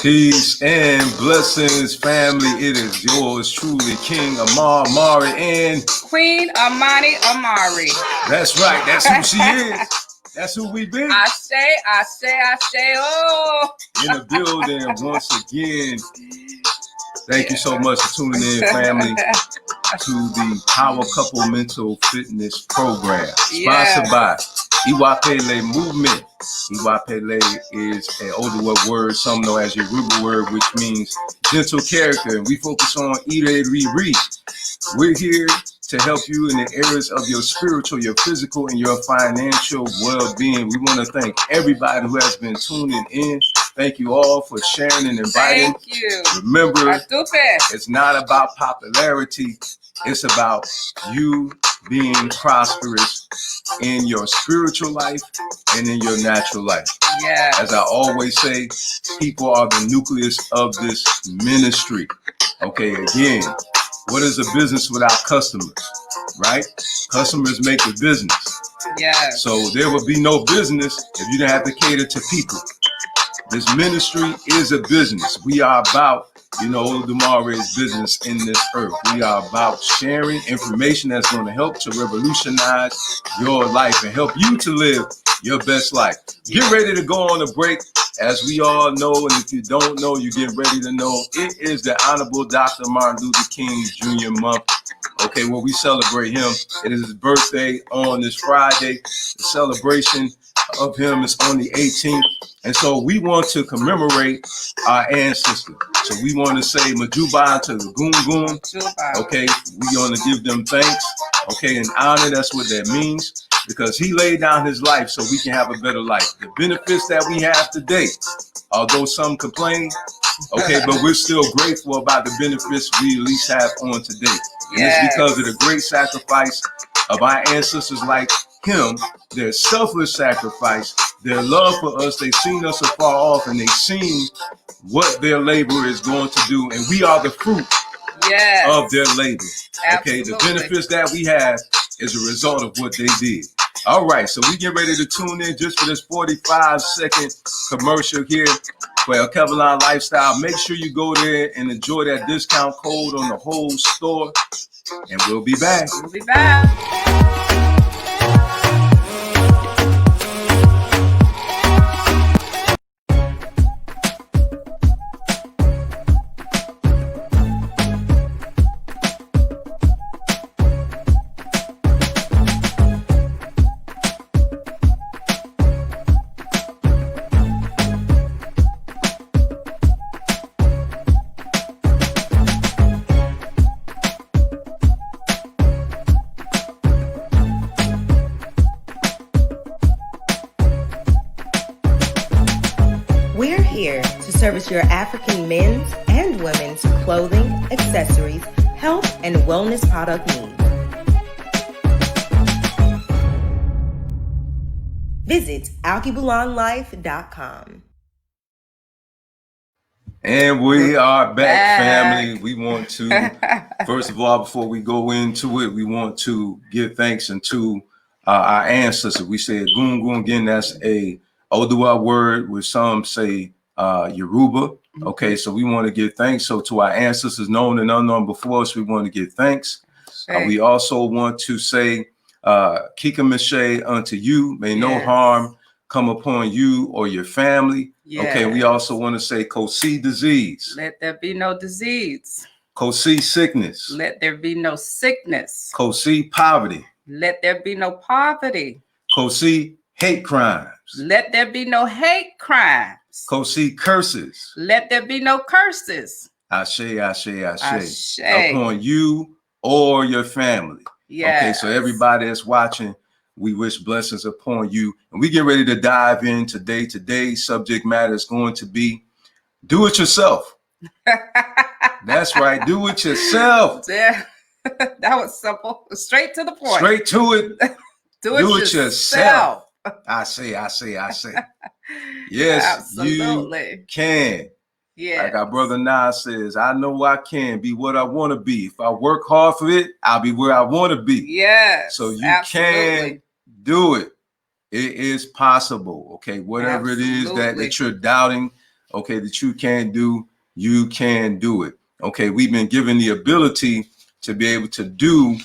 Peace and blessings, family. It is yours truly, King Amar Mari and Queen Amani Amari. That's right. That's who she is. That's who we be. I say, oh. In the building once again. Thank you so much for tuning in, family, to the Power Couple Mental Fitness Program, sponsored by Iwapele Movement. Iwapele is an Oduwa word, some know as Yoruba word, which means gentle character. And we focus on Ire Riri. We're here to help you in the areas of your spiritual, your physical, and your financial well-being. We want to thank everybody who has been tuning in. Thank you all for sharing and inviting. Thank you. Remember, it's not about popularity. It's about you being prosperous in your spiritual life and in your natural life. Yeah. As I always say, people are the nucleus of this ministry. Okay, again, what is a business without customers, right? Customers make the business. Yeah. So there would be no business if you didn't have to cater to people. This ministry is a business. We are about, Damari's business in this earth. We are about sharing information that's going to help to revolutionize your life and help you to live your best life. Get ready to go on a break. As we all know, and if you don't know, you get ready to know, it is the Honorable Dr. Martin Luther King Jr. month. Okay, well, we celebrate him. It is his birthday on this Friday. The celebration of him is on the 18th. And so we want to commemorate our ancestors. So we want to say Majuba to the Goon. Okay, we want to give them thanks. Okay, and honor, that's what that means. Because he laid down his life so we can have a better life. The benefits that we have today, although some complain, okay, but we're still grateful about the benefits we at least have on today. And it's because of the great sacrifice of our ancestors like him, their selfless sacrifice, their love for us. They've seen us afar off and they've seen what their labor is going to do. And we are the fruit of their labor. Okay, the benefits that we have is a result of what they did. All right, so we get ready to tune in just for this 45-second commercial here for El Kevlar Lifestyle. Make sure you go there and enjoy that discount code on the whole store, and we'll be back. We'll be back. Service your African men's and women's clothing, accessories, health, and wellness product needs. Visit alkebulanlife.com. And we are back, family. We want to, first of all, before we go into it, we want to give thanks unto our ancestors. We say Gungun again, that's a Oduwa word, which some say Yoruba. Okay, so we want to give thanks. So to our ancestors known and unknown before us, we want to give thanks. We also want to say Kikamishe unto you. May no harm come upon you or your family. Okay, we also want to say Kosi disease. Let there be no disease. Kosi sickness. Let there be no sickness. Kosi poverty. Let there be no poverty. Kosi hate crimes. Let there be no hate crimes. Kosi curses. Let there be no curses. Ashe, ashe, ashe. Upon you or your family. Okay, so everybody that's watching, we wish blessings upon you. And we get ready to dive in today. Today's subject matter is going to be do it yourself. That's right. Do it yourself. Yeah. That was simple. Straight to the point. Straight to it. Do it yourself. I say. Yes, absolutely. You can. Yeah. Like our brother Nas says, I know I can be what I want to be. If I work hard for it, I'll be where I want to be. Yes. So you can do it. It is possible. Okay. Whatever it is that you're doubting. okay, that you can't do, you can do it. Okay, we've been given the ability to be able to do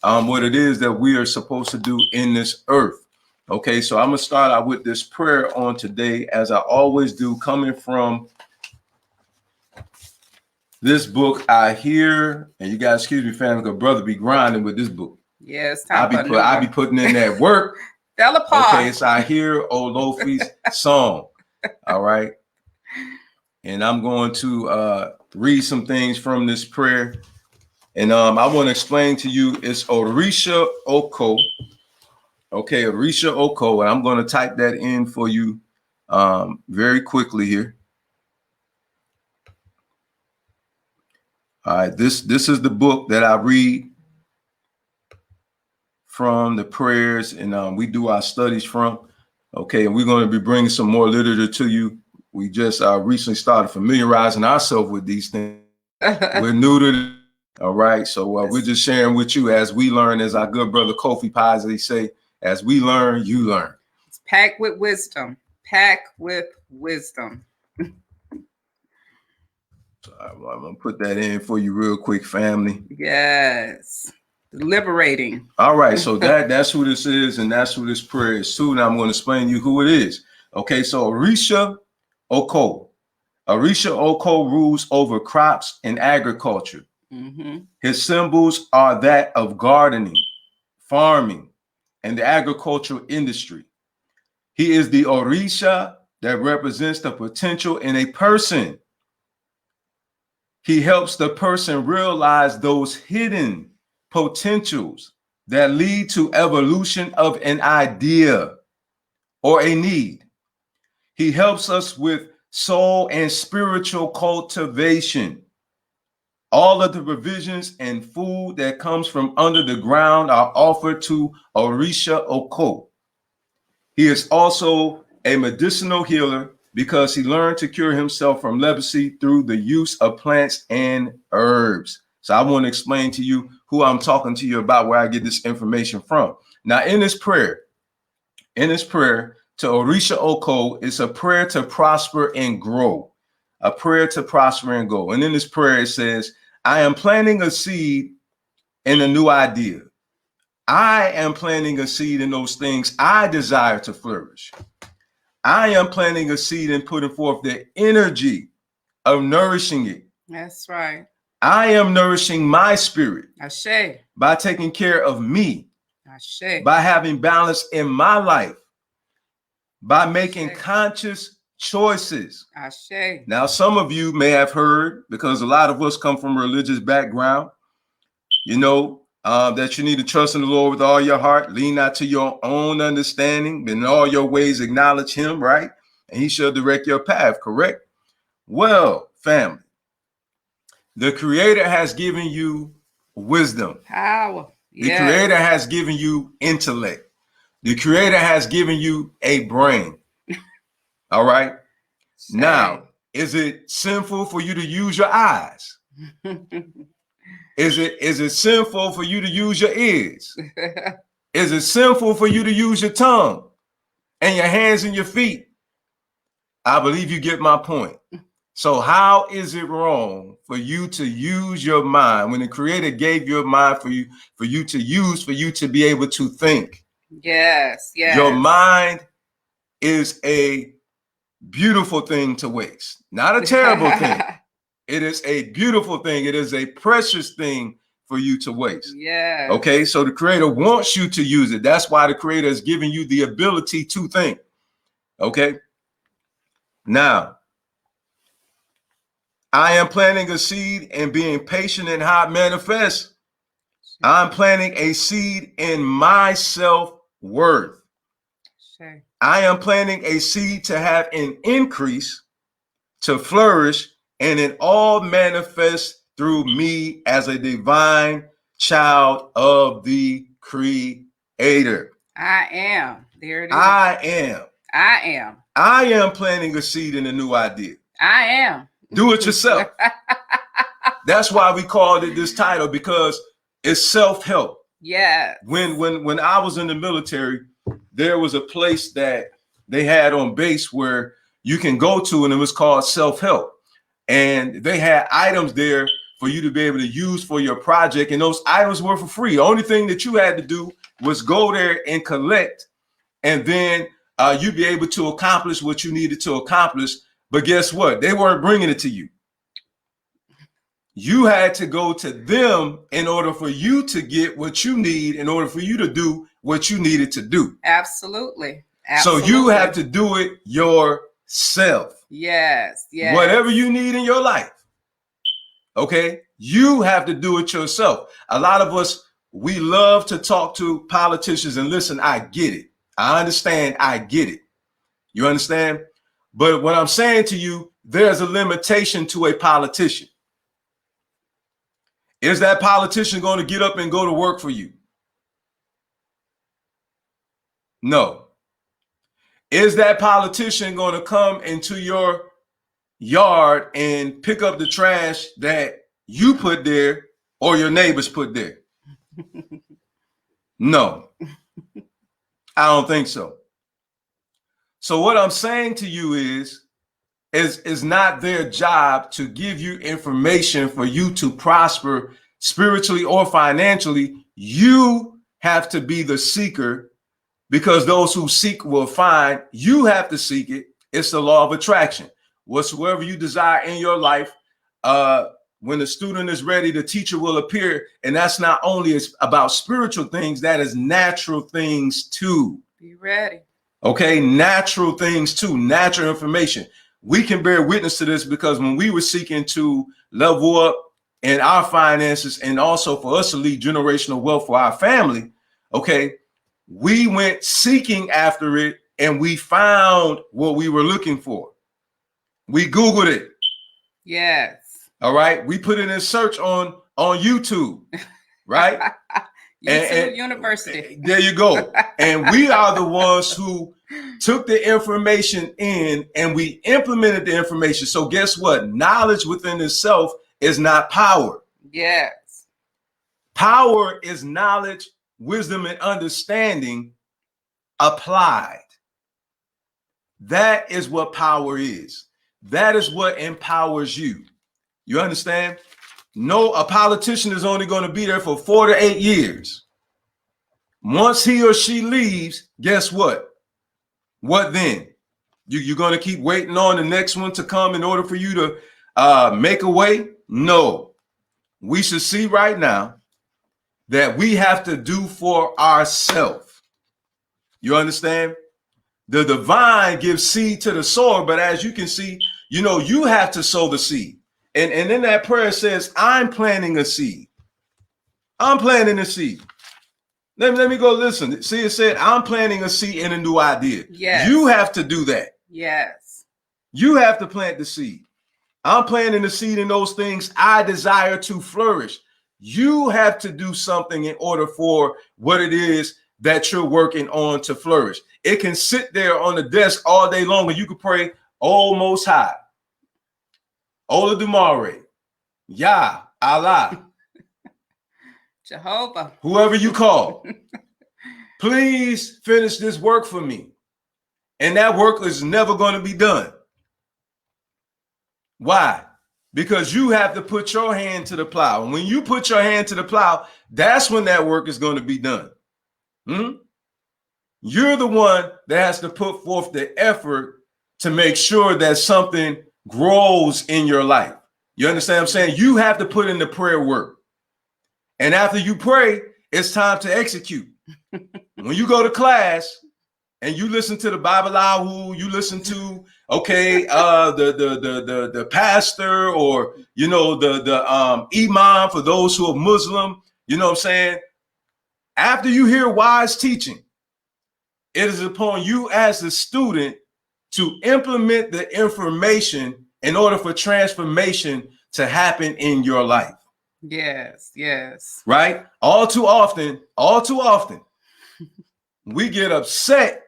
what it is that we are supposed to do in this earth. Okay, so I'm gonna start out with this prayer on today, as I always do, coming from this book I hear, and you guys excuse me, family, because brother be grinding with this book. Yeah, it's time I be putting in that work. Fell apart. Okay, it's I hear Olofi's song. All right. And I'm going to read some things from this prayer. And I want to explain to you, it's Orisha Oko. Okay, Orisha Oko. And I'm going to type that in for you very quickly here. All right, this is the book that I read from the prayers, and we do our studies from. Okay, and we're going to be bringing some more literature to you. We just recently started familiarizing ourselves with these things. We're new to it. All right, so we're just sharing with you as we learn, as our good brother Kofi Paisley say, as we learn, you learn. It's packed with wisdom. Packed with wisdom. So I'm going to put that in for you real quick, family. Yes. Liberating. All right, so that's who this is, and that's who this prayer is to. Now I'm going to explain to you who it is. Okay, so Orisha Oko. Orisha Oko rules over crops and agriculture. Mm-hmm. His symbols are that of gardening, farming, and the agricultural industry. He is the Orisha that represents the potential in a person. He helps the person realize those hidden potentials that lead to evolution of an idea or a need. He helps us with soul and spiritual cultivation. All of the provisions and food that comes from under the ground are offered to Orisha Oko. He is also a medicinal healer because he learned to cure himself from leprosy through the use of plants and herbs. So I want to explain to you who I'm talking to you about, where I get this information from. Now, in this prayer to Orisha Oko, it's a prayer to prosper and grow. A prayer to prosper and grow. And in this prayer, it says, I am planting a seed in a new idea. I am planting a seed in those things I desire to flourish. I am planting a seed and putting forth the energy of nourishing it. That's right. I am nourishing my spirit. Ashe. By taking care of me. Ashe. By having balance in my life. By making conscious choices. Ashe. Now, some of you may have heard, because a lot of us come from a religious background, you know, that you need to trust in the Lord with all your heart, lean not to your own understanding, but in all your ways acknowledge him, right? And he shall direct your path, correct? Well, family, the Creator has given you wisdom. Power. The Creator has given you intellect. The Creator has given you a brain. All right. Same. Now, is it sinful for you to use your eyes? Is it sinful for you to use your ears? Is it sinful for you to use your tongue and your hands and your feet? I believe you get my point. So how is it wrong for you to use your mind when the Creator gave you a mind for you to use, for you to be able to think? Yes, yes. Your mind is a beautiful thing to waste, not a terrible thing. It is a beautiful thing. It is a precious thing for you to waste. Yeah. Okay, so the Creator wants you to use it. That's why the Creator is giving you the ability to think. Okay. Now, I am planting a seed and being patient in how it manifests. I'm planting a seed in my self-worth. Sure. I am planting a seed to have an increase, to flourish, and it all manifests through me as a divine child of the Creator. I am. There it is. I am. I am. I am planting a seed in a new idea. I am. Do it yourself. That's why we called it this title, because it's self-help. Yeah. When I was in the military, there was a place that they had on base where you can go to, and it was called self-help. And they had items there for you to be able to use for your project. And those items were for free. The only thing that you had to do was go there and collect. And then you'd be able to accomplish what you needed to accomplish. But guess what? They weren't bringing it to you. You had to go to them in order for you to get what you need, in order for you to do what you needed to do. Absolutely. So you have to do it yourself. Yes. Yes. Whatever you need in your life. Okay. You have to do it yourself. A lot of us, we love to talk to politicians, and listen, I get it. I understand. I get it. You understand? But what I'm saying to you, there's a limitation to a politician. Is that politician going to get up and go to work for you? No. Is that politician going to come into your yard and pick up the trash that you put there or your neighbors put there? No. I don't think so. So what I'm saying to you is not their job to give you information for you to prosper spiritually or financially. You have to be the seeker, because those who seek will find. You have to seek it. It's the law of attraction. Whatsoever you desire in your life, when the student is ready, the teacher will appear. And that's not only about spiritual things, that is natural things too. Be ready. Okay, natural things too, natural information. We can bear witness to this because when we were seeking to level up in our finances, and also for us to lead generational wealth for our family, okay, we went seeking after it, and we found what we were looking for. We Googled it. Yes. All right. We put it in search on YouTube, right? YouTube University. There you go. And we are the ones who took the information in and we implemented the information. So guess what? Knowledge within itself is not power. Yes. Power is knowledge, wisdom, and understanding applied. That is what power is. That is what empowers you. You understand? No, a politician is only going to be there for 4 to 8 years. Once he or she leaves, guess what? What then? You're going to keep waiting on the next one to come in order for you to make a way? No. We should see right now that we have to do for ourselves. You understand? The divine gives seed to the sower, but as you can see, you have to sow the seed. And in that prayer it says, I'm planting a seed. I'm planting a seed. Let me go listen. See, it said, I'm planting a seed in a new idea. Yes. You have to do that. Yes. You have to plant the seed. I'm planting the seed in those things I desire to flourish. You have to do something in order for what it is that you're working on to flourish. It can sit there on the desk all day long and you can pray, Oh Most High, Ola Dumare, Yah, Allah, Jehovah, whoever you call, please finish this work for me. And that work is never going to be done. Why? Because you have to put your hand to the plow. And when you put your hand to the plow, that's when that work is going to be done. You're the one that has to put forth the effort to make sure that something grows in your life. You understand what I'm saying? You have to put in the prayer work. And after you pray, it's time to execute. When you go to class and you listen to the Bible, you listen to, the pastor, or, the imam for those who are Muslim, you know what I'm saying? After you hear wise teaching, it is upon you as a student to implement the information in order for transformation to happen in your life. Yes, yes. Right? All too often, we get upset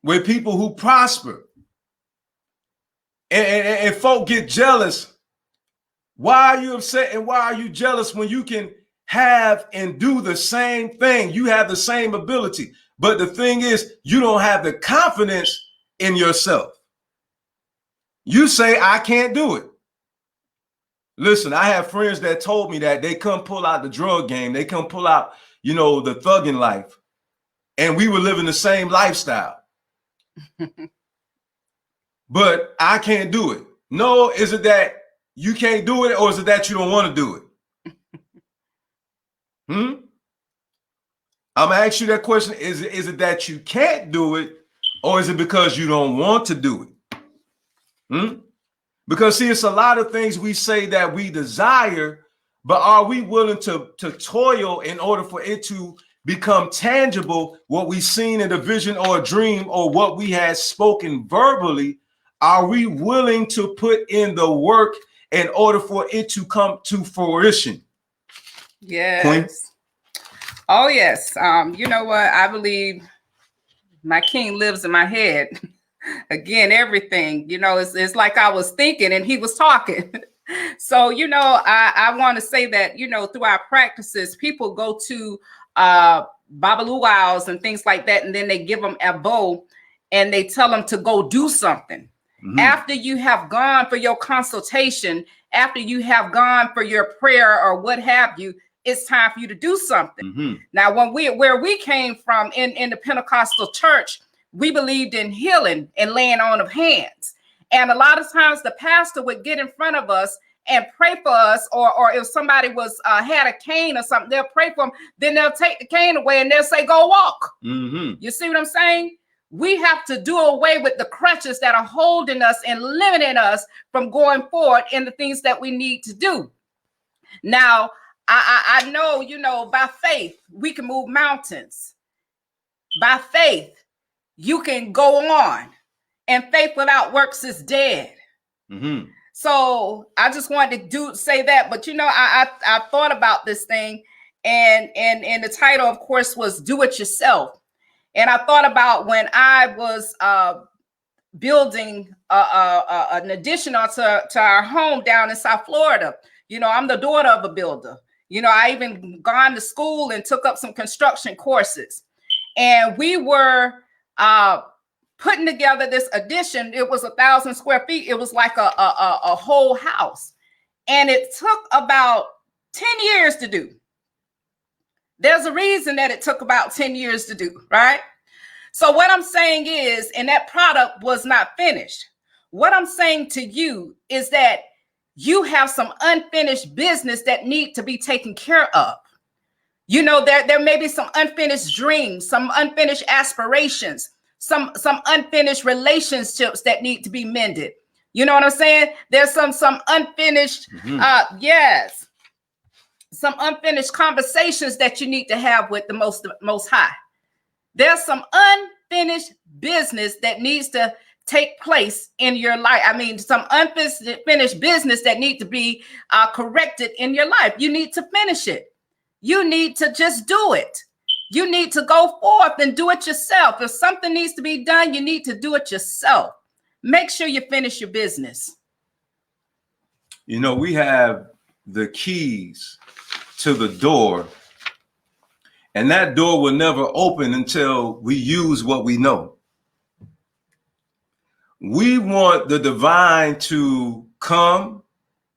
with people who prosper. And folk get jealous. Why are you upset and why are you jealous when you can have and do the same thing? You have the same ability. But the thing is, you don't have the confidence in yourself. You say, I can't do it. Listen, I have friends that told me that they come pull out the drug game. They come pull out, the thugging life. And we were living the same lifestyle. But I can't do it. No, is it that you can't do it, or is it that you don't want to do it? I'm gonna ask you that question. Is it that you can't do it, or is it because you don't want to do it? Because see, it's a lot of things we say that we desire, but are we willing to toil in order for it to become tangible? What we've seen in a vision or a dream, or what we had spoken verbally, are we willing to put in the work in order for it to come to fruition? Yes. Queen? Oh, yes. You know what? I believe my king lives in my head. Again, everything, it's like I was thinking and he was talking. So, I want to say that, through our practices, people go to babaluaus and things like that, and then they give them a bow and they tell them to go do something. After you have gone for your consultation, after you have gone for your prayer or what have you, it's time for you to do something. Now, where we came from in the Pentecostal church, we believed in healing and laying on of hands. And a lot of times the pastor would get in front of us and pray for us, or if somebody was had a cane or something, they'll pray for them. Then they'll take the cane away and they'll say, go walk. You see what I'm saying? We have to do away with the crutches that are holding us and limiting us from going forward in the things that we need to do. Now, I know, by faith, we can move mountains. By faith, you can go on, and faith without works is dead. So I just wanted to say that, but I thought about this thing, and the title, of course, was "Do It Yourself." And I thought about when I was building an addition to our home down in South Florida. I'm the daughter of a builder. I even gone to school and took up some construction courses, and we were putting together this addition. It was 1,000 square feet. It was like a whole house, and it took about 10 years to do. There's a reason that it took about 10 years to do, right? So what I'm saying is, and that product was not finished. What I'm saying to you is that you have some unfinished business that need to be taken care of. There may be some unfinished dreams, some unfinished aspirations, some unfinished relationships that need to be mended. You know what I'm saying? There's some unfinished, yes, some unfinished conversations that you need to have with the Most High. There's some unfinished business that needs to take place in your life. I mean, some unfinished business that need to be corrected in your life. You need to finish it. You need to just do it. You need to go forth and do it yourself. If something needs to be done, you need to do it yourself. Make sure you finish your business. We have the keys to the door, and that door will never open until we use what we know. We want the divine to come,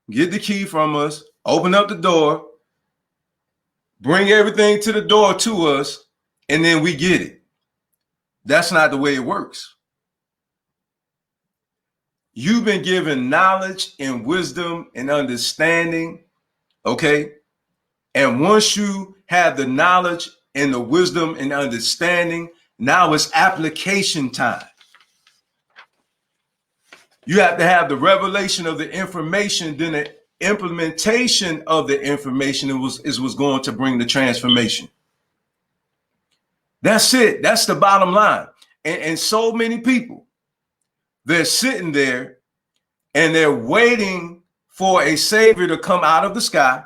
get the key from us, open up the door, bring everything to the door to us, and then we get it. That's not the way it works. You've been given knowledge and wisdom and understanding, okay? And once you have the knowledge and the wisdom and understanding, now it's application time. You have to have the revelation of the information, then the implementation of the information is what's going to bring the transformation. That's it. That's the bottom line. And so many people, they're sitting there and they're waiting for a savior to come out of the sky.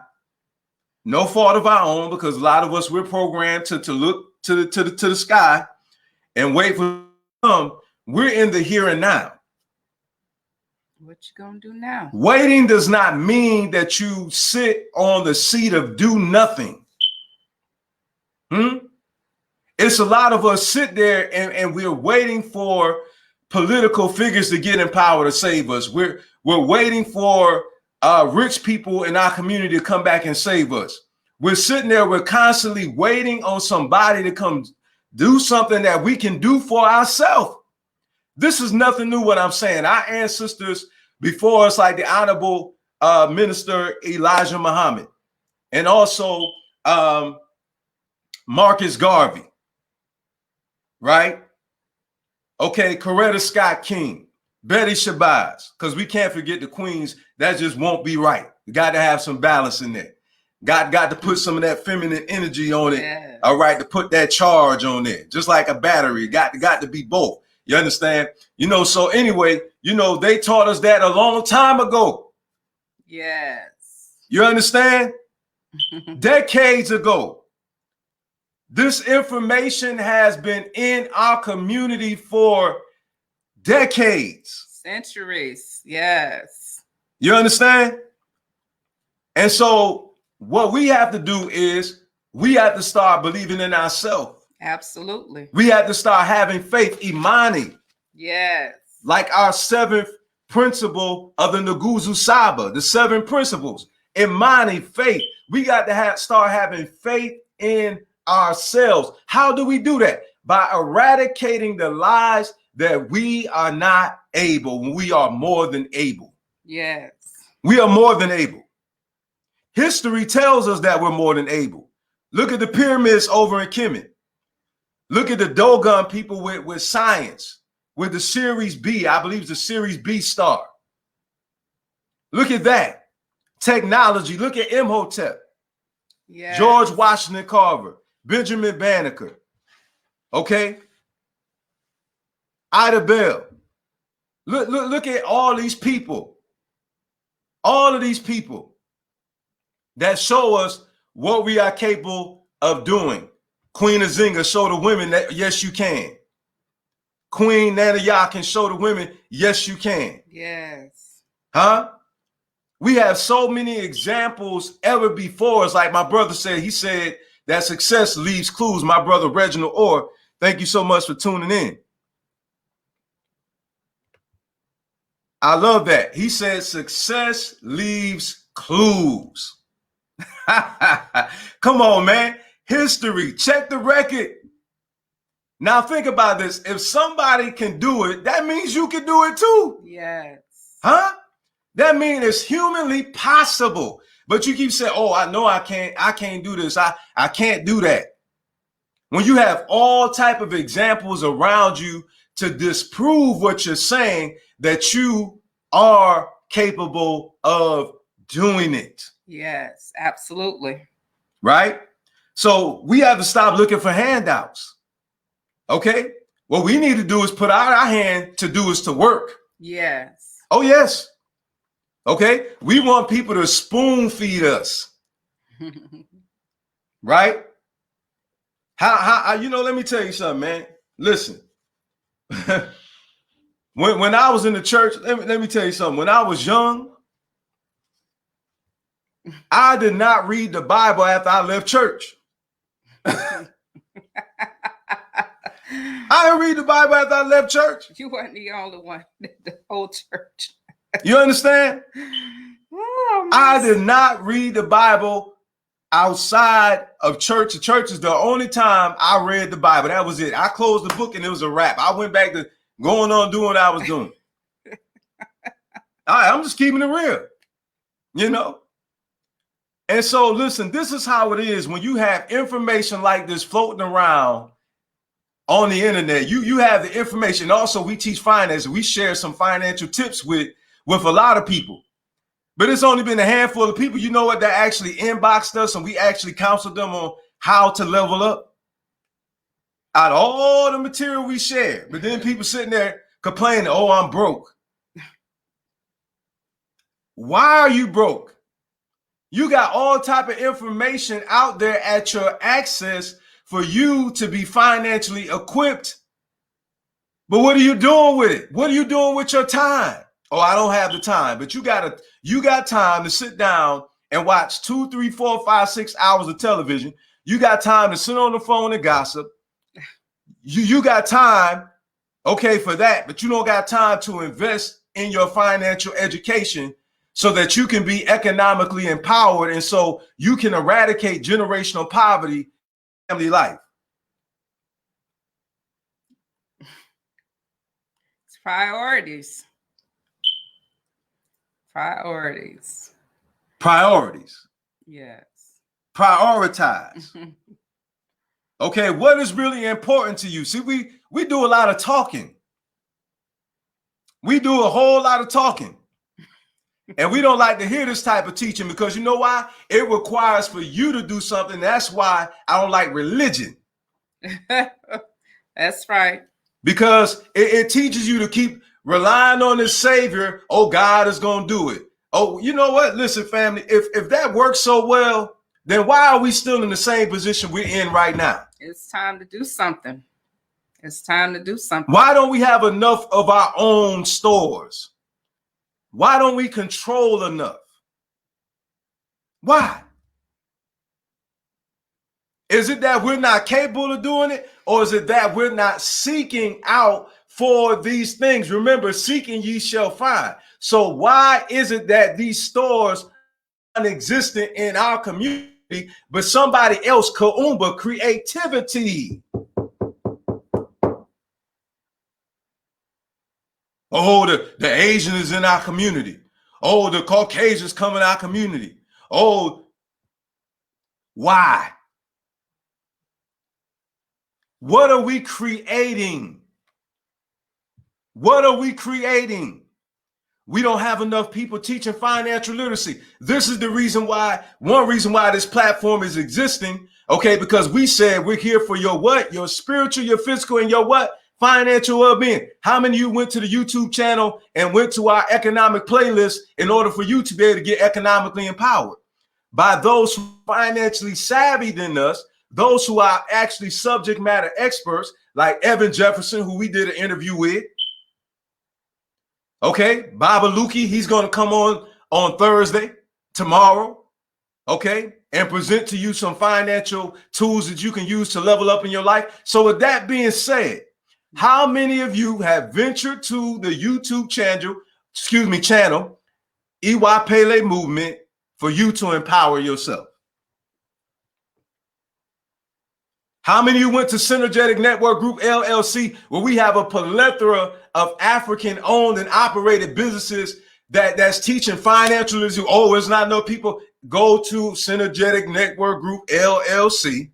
No fault of our own, because a lot of us, we're programmed to look to the sky and wait for him to come. We're in the here and now. What you gonna do now? Waiting does not mean that you sit on the seat of do nothing. It's a lot of us sit there and we're waiting for political figures to get in power to save us. We're waiting for rich people in our community to come back and save us. We're sitting there, we're constantly waiting on somebody to come do something that we can do for ourselves. This is nothing new what I'm saying. Our ancestors before us, like the Honorable Minister Elijah Muhammad, and also Marcus Garvey, right? Okay, Coretta Scott King, Betty Shabazz, because we can't forget the queens. That just won't be right. We got to have some balance in there. Got to put some of that feminine energy on it. Yeah. All right, to put that charge on there, just like a battery. Got to be both. You understand? You know, so anyway, you know, they taught us that a long time ago. Yes. You understand? Decades ago. This information has been in our community for decades. Centuries. Yes. You understand? And so what we have to do is we have to start believing in ourselves. Absolutely. We have to start having faith, imani. Yes. Like our seventh principle of the Nguzo Saba, the 7 principles. Imani, faith. We got to start having faith in ourselves. How do we do that? By eradicating the lies that we are not able when we are more than able. Yes. We are more than able. History tells us that we're more than able. Look at the pyramids over in Kemet. Look at the Dogon people with science, with the Series B. I believe it's the Series B star. Look at that. Technology. Look at Imhotep. Yes. George Washington Carver. Benjamin Banneker. Okay. Ida Bell. Look at all these people. All of these people that show us what we are capable of doing. Queen Azinga show the women that yes, you can. Queen Nana Yah can show the women yes, you can. Yes. Huh? We have so many examples ever before us. Like my brother said, he said that success leaves clues. My brother Reginald Orr, thank you so much for tuning in. I love that. He said success leaves clues. Come on, man. History. Check the record. Now think about this. If somebody can do it, that means you can do it too. Yes. Huh? That means it's humanly possible. But you keep saying, oh, I know I can't do this. I can't do that. When you have all type of examples around you to disprove what you're saying, that you are capable of doing it. Yes, absolutely. Right? So we have to stop looking for handouts. Okay? What we need to do is put out our hand to do is to work. Yes. Oh, yes. Okay? We want people to spoon feed us. Right? How you know, let me tell you something, man. Listen. when I was in the church, let me tell you something. When I was young, I did not read the Bible after I left church. I didn't read the Bible after I left church. You weren't the only one. The whole church. You understand? Oh, I did not read the Bible outside of church. The church is the only time I read the Bible. That was it. I closed the book and it was a wrap. I went back to going on doing what I was doing. I'm just keeping it real, you know? And so, listen, this is how it is when you have information like this floating around on the internet. You have the information. Also, we teach finance. We share some financial tips with a lot of people. But it's only been a handful of people, you know what, that actually inboxed us and we actually counseled them on how to level up. Out of all the material we share. But then people sitting there complaining, oh, I'm broke. Why are you broke? You got all type of information out there at your access for you to be financially equipped. But what are you doing with it? What are you doing with your time? Oh, I don't have the time. But you got time to sit down and watch 2, 3, 4, 5, 6 hours of television. You got time to sit on the phone and gossip. You got time Okay, for that, but you don't got time to invest in your financial education so that you can be economically empowered and so you can eradicate generational poverty in family life. It's priorities. Priorities. Priorities. Yes. Prioritize. Okay, what is really important to you? See, we do a lot of talking. We do a whole lot of talking. And we don't like to hear this type of teaching because you know why? It requires for you to do something. That's why I don't like religion. That's right. Because it teaches you to keep relying on the Savior. Oh, God is going to do it. Oh, you know what? Listen, family, if that works so well, then why are we still in the same position we're in right now? It's time to do something. It's time to do something. Why don't we have enough of our own stores? Why don't we control enough? Why? Is it that we're not capable of doing it? Or is it that we're not seeking out for these things? Remember, seeking ye shall find. So why is it that these stores are non-existent in our community, but somebody else, Kaumba, creativity? Oh, the Asian is in our community. Oh, the Caucasians come in our community. Oh, why? What are we creating? What are we creating? We don't have enough people teaching financial literacy. This is the reason why, one reason why this platform is existing, okay, because we said we're here for your what? Your spiritual, your physical, and your what? Financial well-being. How many of you went to the YouTube channel and went to our economic playlist in order for you to be able to get economically empowered? By those who are financially savvy than us, those who are actually subject matter experts, like Evan Jefferson, who we did an interview with. Okay, Baba Luki, he's going to come on Thursday, tomorrow, okay, and present to you some financial tools that you can use to level up in your life. So with that being said, how many of you have ventured to the YouTube channel, EY Pele Movement, for you to empower yourself? How many of you went to Synergetic Network Group LLC, where we have a plethora of African-owned and operated businesses that's teaching financial literacy? Oh, there's not enough people. Go to Synergetic Network Group LLC,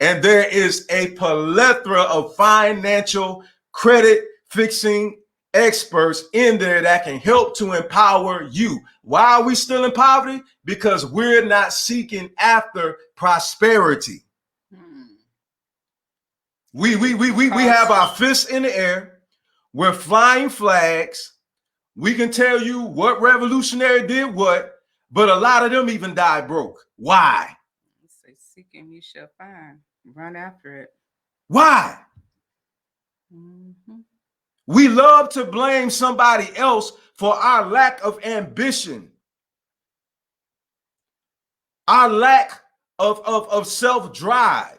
and there is a plethora of financial credit fixing experts in there that can help to empower you. Why are we still in poverty? Because we're not seeking after prosperity. We have our fists in the air. We're flying flags. We can tell you what revolutionary did what, but a lot of them even died broke. Why? Say, seeking you shall find. Run after it. Why? We love to blame somebody else for our lack of ambition, our lack of self-drive.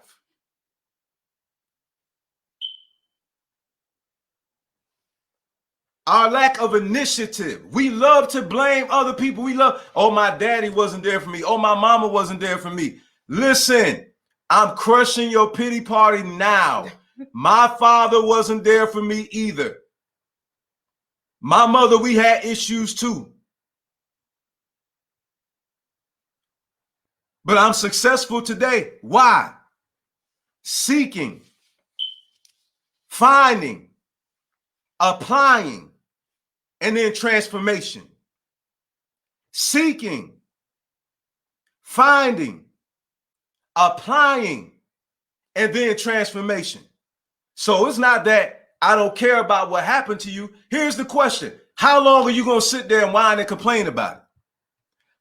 Our lack of initiative. We love to blame other people. We love, oh, my daddy wasn't there for me. Oh, my mama wasn't there for me. Listen, I'm crushing your pity party now. My father wasn't there for me either. My mother, we had issues too. But I'm successful today. Why? Seeking, finding, applying, and then transformation. Seeking, finding, applying, and then transformation. So it's not that I don't care about what happened to you. Here's the question. How long are you going to sit there and whine and complain about it?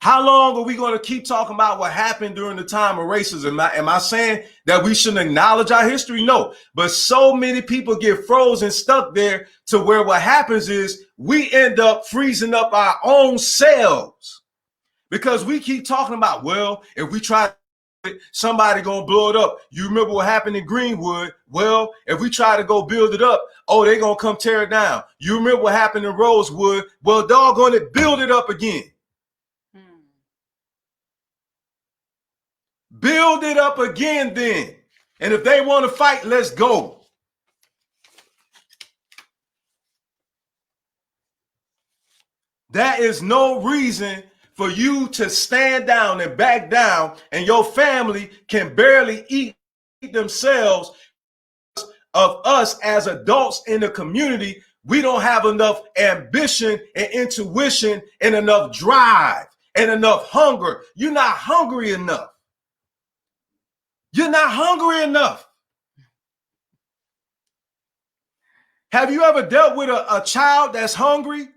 How long are we going to keep talking about what happened during the time of racism? Am I saying that we shouldn't acknowledge our history? No. But so many people get frozen, stuck there to where what happens is we end up freezing up our own selves because we keep talking about, well, if we try somebody gonna blow it up. You remember what happened in Greenwood? Well, if we try to go build it up, oh, they gonna come tear it down. You remember what happened in Rosewood? Well, doggone it, build it up again. Build it up again then. And if they want to fight, let's go. That is no reason for you to stand down and back down, and your family can barely eat themselves. Of us as adults in the community, we don't have enough ambition and intuition and enough drive and enough hunger. You're not hungry enough. You're not hungry enough. Have you ever dealt with a child that's hungry?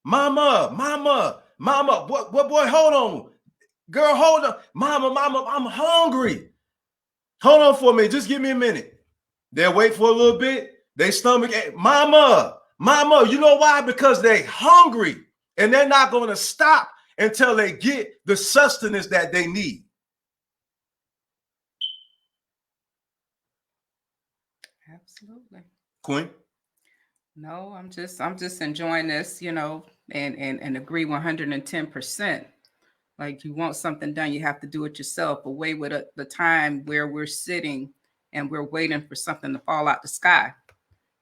Mama, what boy, hold on. Girl, hold on. Mama, I'm hungry. Hold on for me. Just give me a minute. They'll wait for a little bit. They stomach, mama, you know why? Because they hungry and they're not going to stop until they get the sustenance that they need. Absolutely. Queen? No, I'm just enjoying this, and agree 110%. Like, you want something done, you have to do it yourself. Away with the time where we're sitting and we're waiting for something to fall out the sky.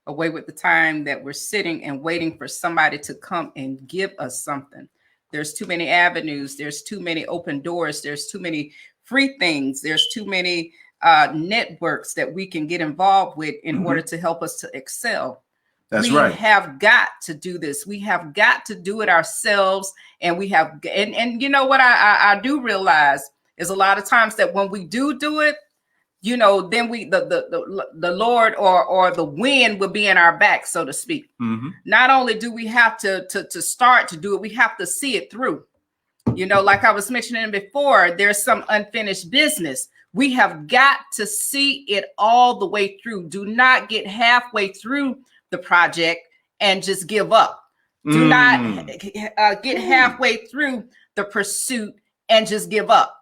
Away with the time that we're sitting and waiting for somebody to come and give us something. There's too many avenues. There's too many open doors. There's too many free things. There's too many networks that we can get involved with in order to help us to excel. That's we right. have got to do this. We have got to do it ourselves. And we have, and you know what I do realize is a lot of times that when we do it, then the Lord or the wind will be in our back, so to speak. Not only do we have to start to do it, we have to see it through. Like I was mentioning before, there's some unfinished business. We have got to see it all the way through. Do not get halfway through the project and just give up. Do not get halfway through the pursuit and just give up.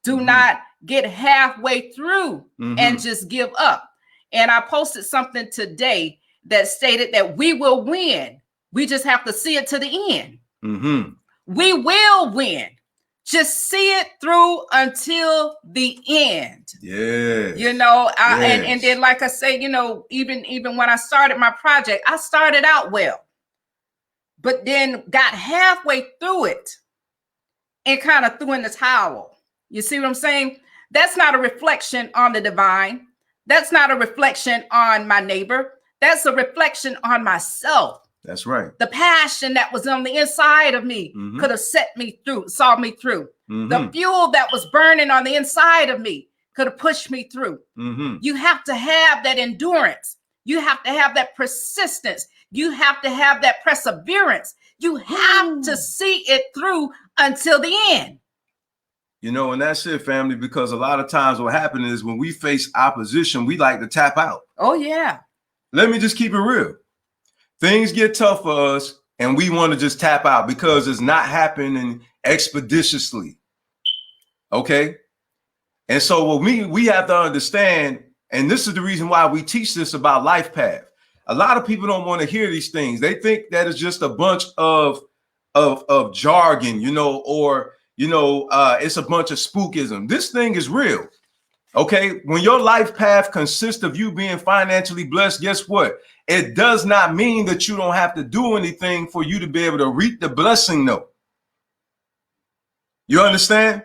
Do not get halfway through and just give up. And I posted something today that stated that we will win. We just have to see it to the end. We will win. Just see it through until the end. Yeah. And then, like I say, even when I started my project, I started out well, but then got halfway through it and kind of threw in the towel. You see what I'm saying? That's not a reflection on the divine. That's not a reflection on my neighbor. That's a reflection on myself. That's right. The passion that was on the inside of me could have saw me through. The fuel that was burning on the inside of me could have pushed me through. You have to have that endurance. You have to have that persistence. You have to have that perseverance. You have to see it through until the end. And that's it, family, because a lot of times what happens is when we face opposition, we like to tap out. Oh, yeah. Let me just keep it real. Things get tough for us and we want to just tap out because it's not happening expeditiously. Okay. And so what we have to understand, and this is the reason why we teach this about life path. A lot of people don't want to hear these things. They think that it's just a bunch of jargon, it's a bunch of spookism. This thing is real. Okay. When your life path consists of you being financially blessed, guess what? It does not mean that you don't have to do anything for you to be able to reap the blessing, though. You understand?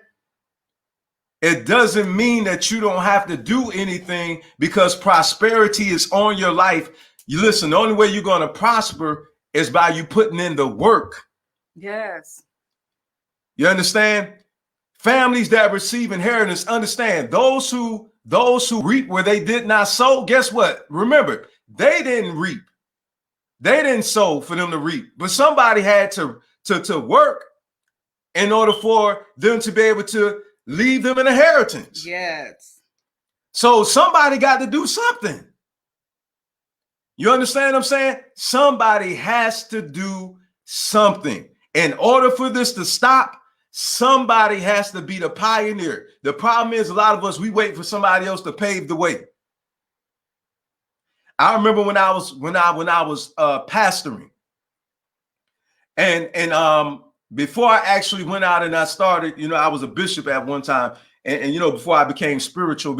It doesn't mean that you don't have to do anything because prosperity is on your life. You listen, the only way you're going to prosper is by you putting in the work. Yes. You understand? Families that receive inheritance, understand those who reap where they did not sow, guess what? Remember, they didn't reap. They didn't sow for them to reap, but somebody had to work in order for them to be able to leave them an inheritance. Yes. So somebody got to do something. You understand what I'm saying? Somebody has to do something. In order for this to stop, Somebody has to be the pioneer. The problem is a lot of us, we wait for somebody else to pave the way. I remember when I was pastoring, and before I actually went out and I started, I was a bishop at one time, and before I became a spiritual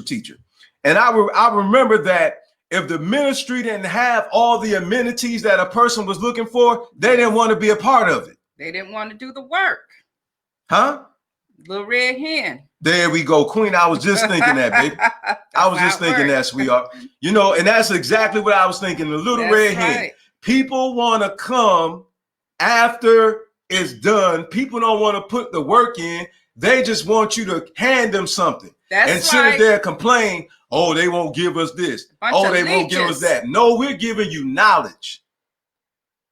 teacher. And I remember that if the ministry didn't have all the amenities that a person was looking for, they didn't want to be a part of it. They didn't want to do the work. Huh? Little red hen. There we go, Queen. I was just thinking that, baby. I was just thinking that, sweetheart. And that's exactly what I was thinking. The little red hen. People want to come after it's done. People don't want to put the work in. They just want you to hand them something. And sit there and complain, oh, they won't give us this. Oh, they won't give us that. No, we're giving you knowledge.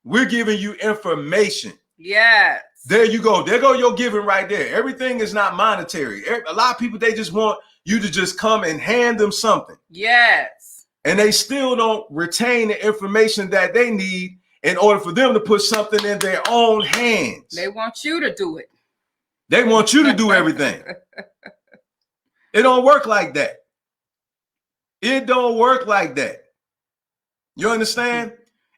We're giving you information. Yes. There you go. There go your giving right there. Everything is not monetary. A lot of people, they just want you to just come and hand them something. Yes. And they still don't retain the information that they need in order for them to put something in their own hands. They want you to do it. They want you to do everything. It don't work like that. It don't work like that. You understand?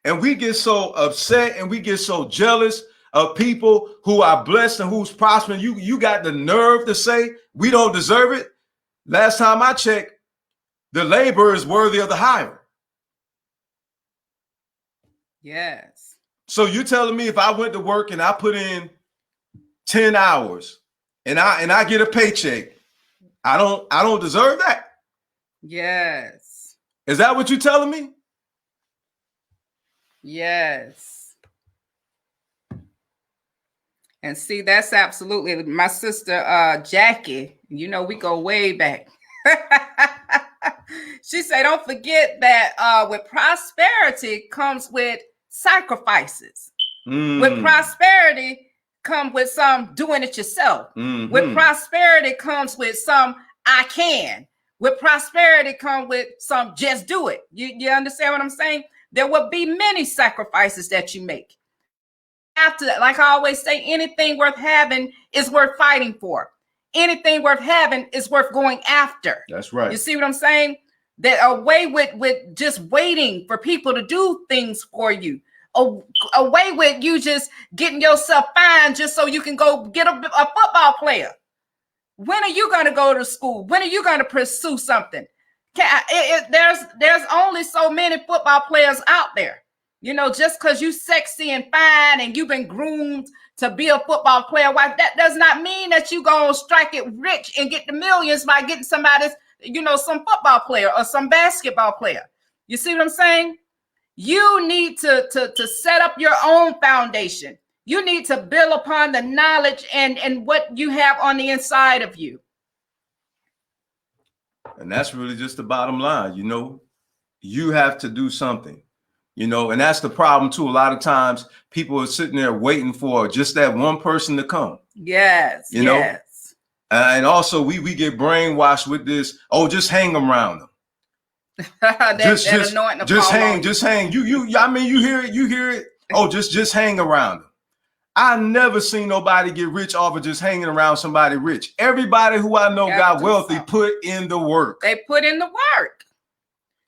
And we get so upset and we get so jealous of people who are blessed and who's prospering. You got the nerve to say we don't deserve it. Last time I checked, the labor is worthy of the hire. Yes. So you're telling me if I went to work and I put in 10 hours and I get a paycheck, I don't deserve that? Yes. Is that what you're telling me? Yes. And see, that's absolutely my sister Jackie. We go way back. She said, don't forget that with prosperity comes with sacrifices. With prosperity comes with some doing it yourself. With prosperity comes with some I can. With prosperity comes with some just do it. You understand what I'm saying? There will be many sacrifices that you make. After that, like I always say, anything worth having is worth fighting for. Anything worth having is worth going after. That's right. You see what I'm saying? That away with just waiting for people to do things for you. Away with you just getting yourself fine just so you can go get a football player. When are you going to go to school? When are you going to pursue something? There's only so many football players out there. Just because you sexy and fine and you've been groomed to be a football player, why that does not mean that you gonna strike it rich and get the millions by getting somebody's, some football player or some basketball player. You see what I'm saying? You need to set up your own foundation. You need to build upon the knowledge and what you have on the inside of you. And that's really just the bottom line. You have to do something. And that's the problem too. A lot of times people are sitting there waiting for just that one person to come. Yes. Yes. And also we get brainwashed with this. Oh, just hang around them. just hang. You hear it. Oh, just hang around them. I never seen nobody get rich off of just hanging around somebody rich. Everybody who I know got wealthy put in the work. They put in the work.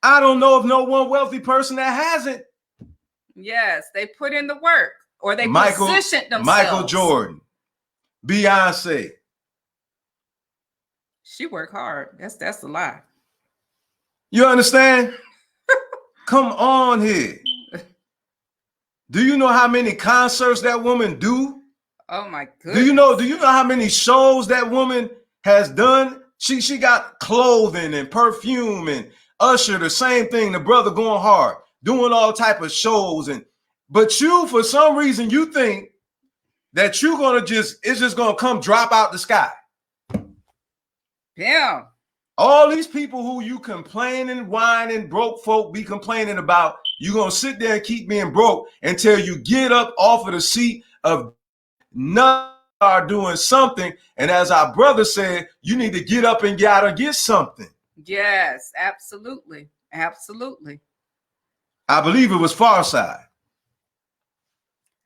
I don't know of no one wealthy person that hasn't. Yes, they put in the work, or they positioned themselves. Michael Jordan, Beyonce. She worked hard. That's a lie. You understand? Come on here. Do you know how many concerts that woman do? Oh my goodness. Do you know how many shows that woman has done? She got clothing and perfume and Usher, the same thing, the brother going hard, doing all type of shows. But you, for some reason, you think that you're going to it's just going to come drop out the sky. Yeah. All these people who you complaining, whining, broke folk be complaining about, you're going to sit there and keep being broke until you get up off of the seat of none are doing something. And as our brother said, you need to get up and get out and get something. Yes, absolutely. Absolutely. I believe it was Far Side.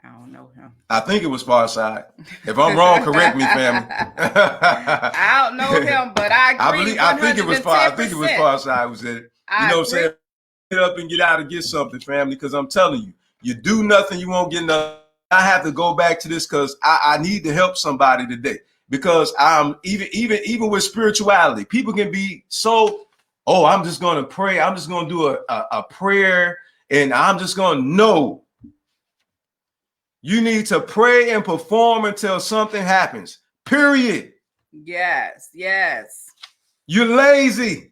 I don't know him. I think it was Far Side. If I'm wrong, correct me, family. I don't know him, but I agree. I think it was Far Side who said it. You know what I'm saying? Get up and get out and get something, family, because I'm telling you, you do nothing, you won't get nothing. I have to go back to this because I need to help somebody today. Because I'm even with spirituality, people can be so, oh, I'm just going to pray. I'm just going to do a prayer and I'm just going to know. You need to pray and perform until something happens. Period. Yes, yes. You're lazy.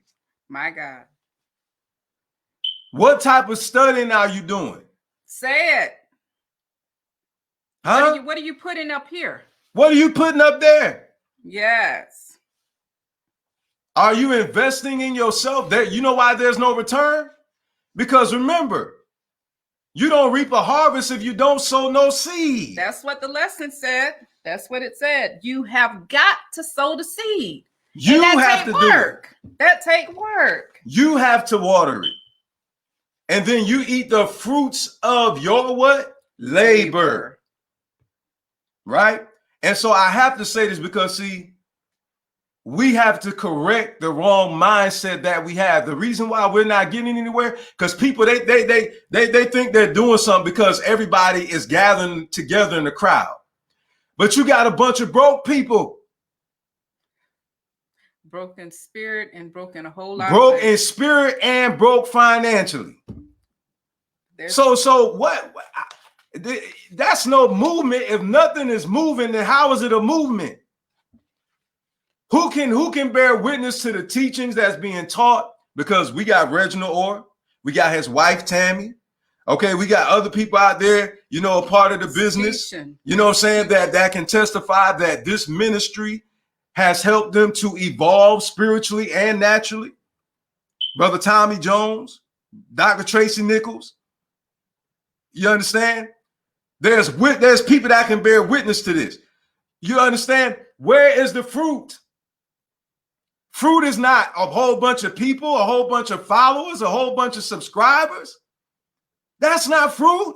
My God. What type of studying are you doing? Say it. Huh? What are you putting up here? What are you putting up there? Yes. Are you investing in yourself? There, you know why there's no return? Because remember, you don't reap a harvest if you don't sow no seed. That's what the lesson said. That's what it said. You have got to sow the seed. You have to do it. That take work. You have to water it. And then you eat the fruits of your what? Labor. Right? And so I have to say this because, see, we have to correct the wrong mindset that we have. The reason why we're not getting anywhere, because people, they think they're doing something because everybody is gathering together in the crowd. But you got a bunch of broke people. Broken spirit and broken a whole lot. Broke in spirit and broke financially. So what? That's no movement. If nothing is moving, then how is it a movement? Who can bear witness to the teachings that's being taught? Because we got Reginald Orr, we got his wife Tammy. Okay, we got other people out there, you know, a part of the business. You know what I'm saying? That can testify that this ministry has helped them to evolve spiritually and naturally. Brother Tommy Jones, Dr. Tracy Nichols. You understand? There's people that can bear witness to this. You understand? Where is the fruit? Fruit is not a whole bunch of people, a whole bunch of followers, a whole bunch of subscribers. That's not fruit.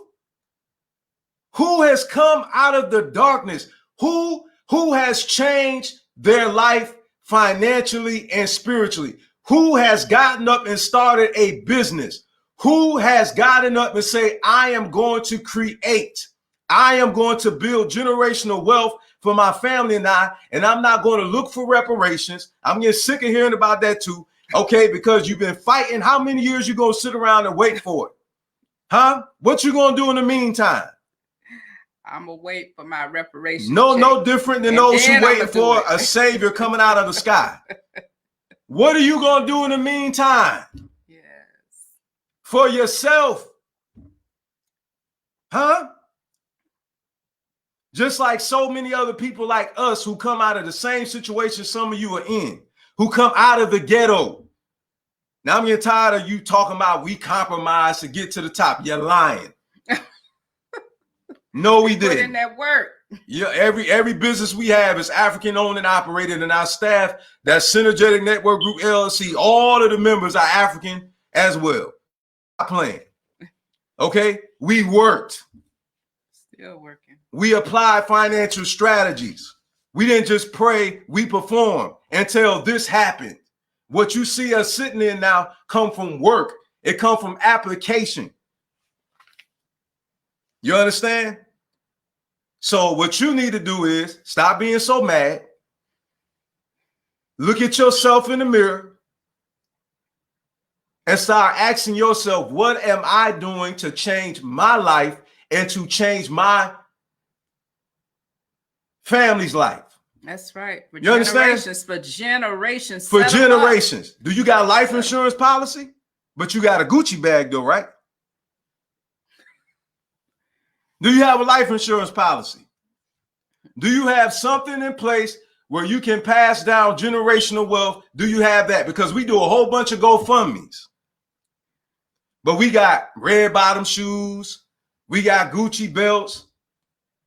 Who has come out of the darkness? Who has changed their life financially and spiritually? Who has gotten up and started a business? Who has gotten up and say, I am going to create, I am going to build generational wealth for my family and I'm not going to look for reparations. I'm getting sick of hearing about that too. Okay, because you've been fighting. How many years you going to sit around and wait for it? Huh? What you going to do in the meantime? I'm going to wait for my reparations. No different than those who waiting for a savior coming out of the sky. What are you going to do in the meantime? Yes. For yourself. Huh? Just like so many other people like us who come out of the same situation some of you are in, who come out of the ghetto. Now I'm getting tired of you talking about we compromised to get to the top. You're lying. No, we didn't. Put in that work. Yeah, every business we have is African owned and operated, and our staff, that Synergetic Network Group LLC, all of the members are African as well. Not playing. Okay, we worked. Still working. We applied financial strategies. We didn't just pray, we performed until this happened. What you see us sitting in now come from work. It come from application. You understand? So what you need to do is stop being so mad. Look at yourself in the mirror and start asking yourself, what am I doing to change my life and to change my family's life? That's right. For you understand? For generations. For generations. Do you got a life insurance policy? But you got a Gucci bag though, right? Do you have a life insurance policy? Do you have something in place where you can pass down generational wealth? Do you have that? Because we do a whole bunch of GoFundMes. But we got red bottom shoes. We got Gucci belts.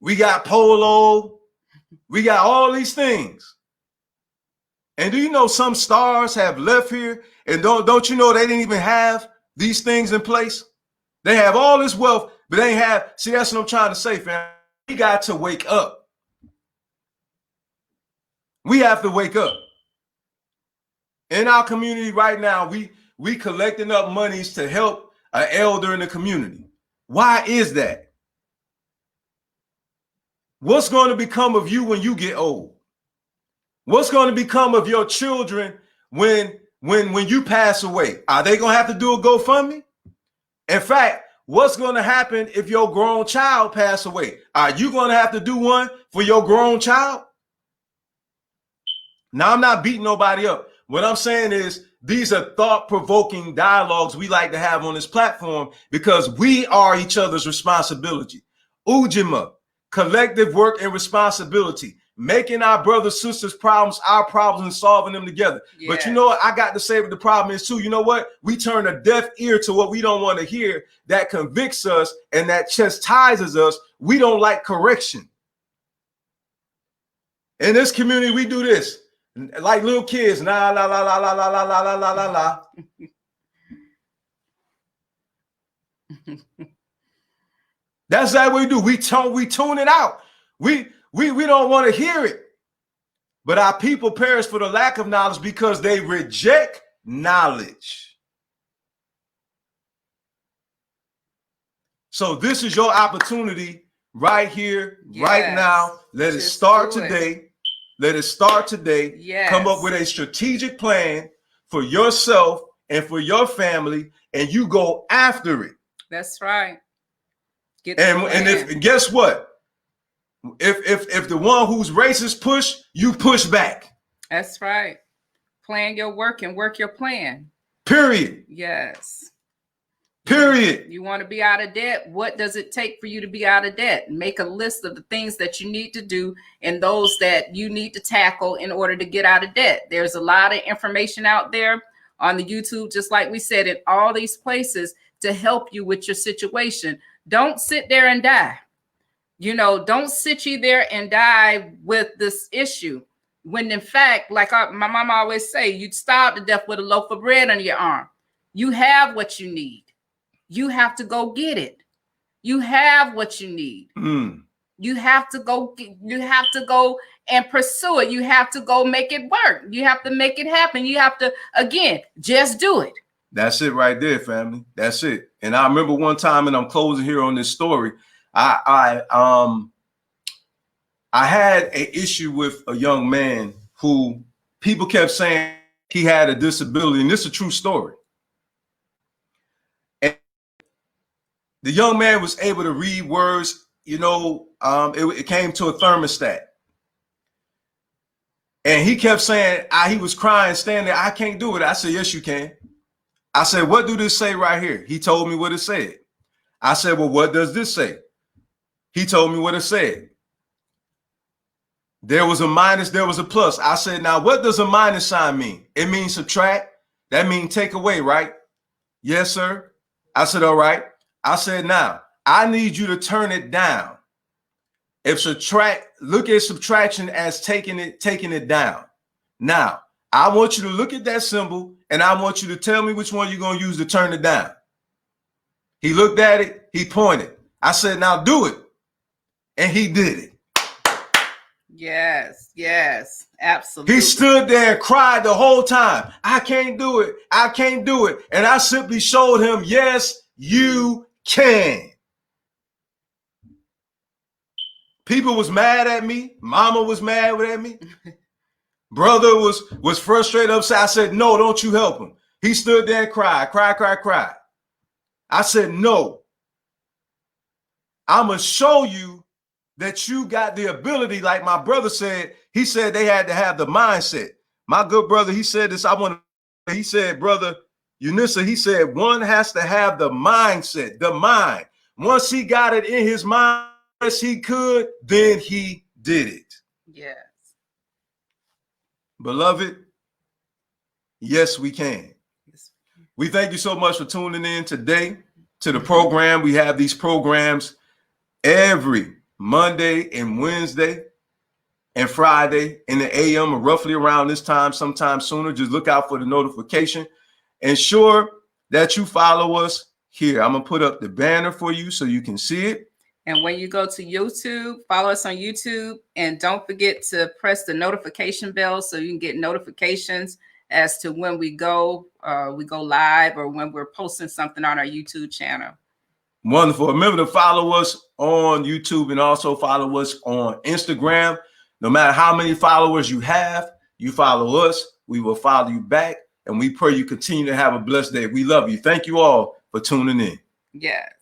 We got Polo. We got all these things. And do you know some stars have left here? And don't you know they didn't even have these things in place? They have all this wealth, but they have, see, that's what I'm trying to say, fam. We got to wake up. We have to wake up. In our community right now, we collecting up monies to help an elder in the community. Why is that? What's going to become of you when you get old? What's going to become of your children when you pass away? Are they going to have to do a GoFundMe? In fact, what's going to happen if your grown child pass away? Are you going to have to do one for your grown child? Now, I'm not beating nobody up. What I'm saying is these are thought-provoking dialogues we like to have on this platform because we are each other's responsibility. Ujima, collective work and responsibility, making our brothers, sisters' problems our problems and solving them together. Yes. But you know what? I got to say what the problem is too. You know what? We turn a deaf ear to what we don't want to hear that convicts us and that chastises us. We don't like correction. In this community, we do this. Like little kids, la la la la la la la la la la la la. That's what we do. We tune it out. We don't want to hear it. But our people perish for the lack of knowledge because they reject knowledge. So this is your opportunity right here, right now. Let it start today. Let it start today. Yes. Come up with a strategic plan for yourself and for your family, and you go after it. That's right. And guess what? If the one who's racist push, you push back. That's right. Plan your work and work your plan. Period. Yes. Period. You want to be out of debt? What does it take for you to be out of debt? Make a list of the things that you need to do and those that you need to tackle in order to get out of debt. There's a lot of information out there on the YouTube, just like we said, in all these places to help you with your situation. Don't sit there and die. You know, don't sit you there and die with this issue. When in fact, like my mama always say, you'd starve to death with a loaf of bread under your arm. You have what you need. You have to go get it. You have what you need. You have to go and pursue it. You have to go make it work. You have to make it happen. You have to, again, just do it. That's it right there, family. That's it. And I remember one time, and I'm closing here on this story. I had an issue with a young man who people kept saying he had a disability, and this is a true story. And the young man was able to read words, you know, it came to a thermostat. And he kept saying, he was crying, standing there, I can't do it. I said, yes, you can. I said, what do this say right here? He told me what it said. I said, well, what does this say? He told me what it said. There was a minus, there was a plus. I said, now what does a minus sign mean? It means subtract. That means take away, right? Yes, sir. I said, all right. I said, now I need you to turn it down. Look at subtraction as taking it down. Now, I want you to look at that symbol and I want you to tell me which one you're going to use to turn it down. He looked at it. He pointed. I said, now do it. And he did it. Yes, absolutely. He stood there and cried the whole time. I can't do it. I can't do it. And I simply showed him, yes, you can. People was mad at me. Mama was mad at me. Brother was frustrated, upset. I said, no, don't you help him. He stood there and cried. I said, no. I'm going to show you that you got the ability, like my brother said. He said they had to have the mindset. My good brother, he said this. He said, brother Unissa, he said, one has to have the mindset, the mind. Once he got it in his mind, yes, he could, then he did it. Yes. Beloved, yes, we can. We thank you so much for tuning in today to the program. We have these programs every Monday and Wednesday and Friday in the AM, or roughly around this time, sometime sooner. Just look out for the notification. Ensure that you follow us here. I'm gonna put up the banner for you so you can see it. And when you go to YouTube, follow us on YouTube, and don't forget to press the notification bell so you can get notifications as to when we go live or when we're posting something on our YouTube channel. Wonderful. Remember to follow us on YouTube and also follow us on Instagram. No matter how many followers you have, you follow us, we will follow you back. And we pray you continue to have a blessed day. We love you. Thank you all for tuning in. Yes.